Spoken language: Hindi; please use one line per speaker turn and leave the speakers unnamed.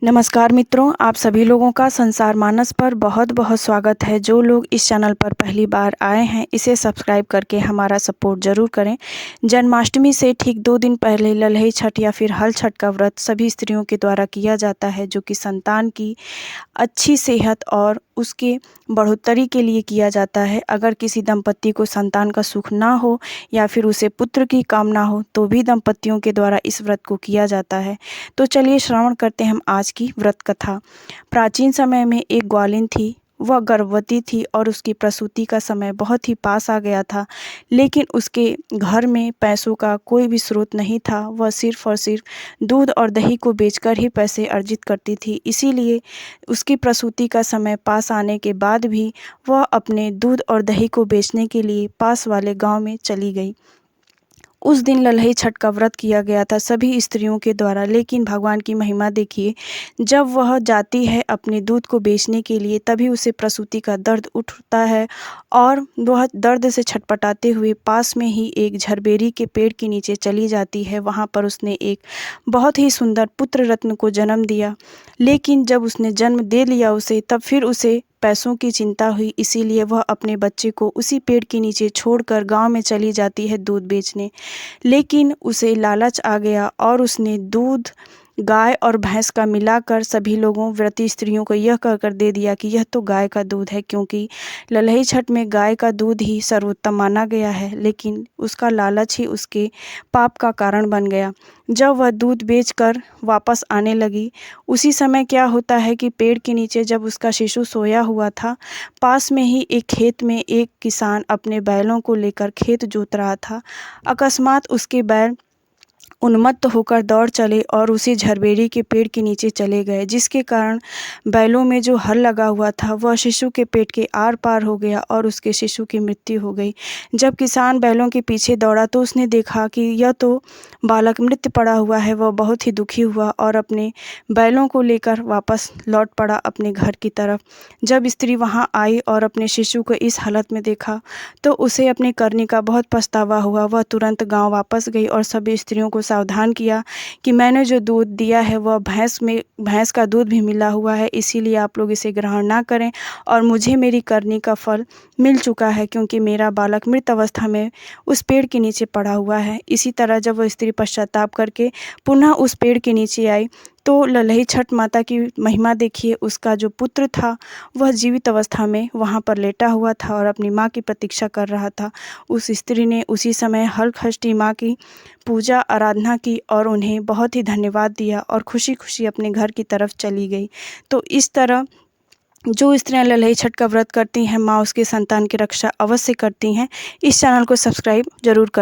नमस्कार मित्रों, आप सभी लोगों का संसार मानस पर बहुत-बहुत स्वागत है। जो लोग इस चैनल पर पहली बार आए हैं, इसे सब्सक्राइब करके हमारा सपोर्ट ज़रूर करें। जन्माष्टमी से ठीक 2 दिन पहले लल्लई छठ या फिर हल छठ का व्रत सभी स्त्रियों के द्वारा किया जाता है, जो कि संतान की अच्छी सेहत और उसके बढ़ोत्तरी के लिए किया जाता है। अगर किसी दंपत्ति को संतान का सुख ना हो या फिर उसे पुत्र की कामना हो, तो भी दंपत्तियों के द्वारा इस व्रत को किया जाता है। तो चलिए श्रवण करते हैं हम आज की व्रत कथा। प्राचीन समय में एक ग्वालिन थी। वह गर्भवती थी और उसकी प्रसूति का समय बहुत ही पास आ गया था, लेकिन उसके घर में पैसों का कोई भी स्रोत नहीं था। वह सिर्फ और सिर्फ दूध और दही को बेचकर ही पैसे अर्जित करती थी। इसीलिए उसकी प्रसूति का समय पास आने के बाद भी वह अपने दूध और दही को बेचने के लिए पास वाले गांव में चली गई। उस दिन लल्लई छठ का व्रत किया गया था सभी स्त्रियों के द्वारा। लेकिन भगवान की महिमा देखिए, जब वह जाती है अपने दूध को बेचने के लिए, तभी उसे प्रसूति का दर्द उठता है और वह दर्द से छटपटाते हुए पास में ही एक झरबेरी के पेड़ के नीचे चली जाती है। वहाँ पर उसने एक बहुत ही सुंदर पुत्र रत्न को जन्म दिया। लेकिन जब उसने जन्म दे लिया उसे, तब फिर उसे पैसों की चिंता हुई। इसीलिए वह अपने बच्चे को उसी पेड़ के नीचे छोड़कर गांव में चली जाती है दूध बेचने। लेकिन उसे लालच आ गया और उसने दूध गाय और भैंस का मिलाकर सभी लोगों व्रती स्त्रियों को यह कहकर दे दिया कि यह तो गाय का दूध है, क्योंकि लल्लई छठ में गाय का दूध ही सर्वोत्तम माना गया है। लेकिन उसका लालच ही उसके पाप का कारण बन गया। जब वह दूध बेचकर वापस आने लगी, उसी समय क्या होता है कि पेड़ के नीचे जब उसका शिशु सोया हुआ था, पास में ही एक खेत में एक किसान अपने बैलों को लेकर खेत जोत रहा था। अकस्मात उसके बैल उन्मत्त होकर दौड़ चले और उसी झरबेरी के पेड़ के नीचे चले गए, जिसके कारण बैलों में जो हल लगा हुआ था वह शिशु के पेट के आर पार हो गया और उसके शिशु की मृत्यु हो गई। जब किसान बैलों के पीछे दौड़ा तो उसने देखा कि यह तो बालक मृत पड़ा हुआ है। वह बहुत ही दुखी हुआ और अपने बैलों को लेकर वापस लौट पड़ा अपने घर की तरफ। जब स्त्री वहां आई और अपने शिशु को इस हालत में देखा, तो उसे अपने करने का बहुत पछतावा हुआ। वह तुरंत गांव वापस गई और सभी स्त्रियों को सावधान किया कि मैंने जो दूध दिया है वह भैंस का दूध भी मिला हुआ है, इसीलिए आप लोग इसे ग्रहण ना करें और मुझे मेरी करनी का फल मिल चुका है, क्योंकि मेरा बालक मृत अवस्था में उस पेड़ के नीचे पड़ा हुआ है। इसी तरह जब वह स्त्री पश्चाताप करके पुनः उस पेड़ के नीचे आई, तो लल्लई छठ माता की महिमा देखिए, उसका जो पुत्र था वह जीवित अवस्था में वहाँ पर लेटा हुआ था और अपनी माँ की प्रतीक्षा कर रहा था। उस स्त्री ने उसी समय हलखष्टी माँ की पूजा आराधना की और उन्हें बहुत ही धन्यवाद दिया और खुशी खुशी अपने घर की तरफ चली गई। तो इस तरह जो स्त्रियां लल्लई छठ का व्रत करती हैं, माँ उसके संतान की रक्षा अवश्य करती हैं। इस चैनल को सब्सक्राइब जरूर कर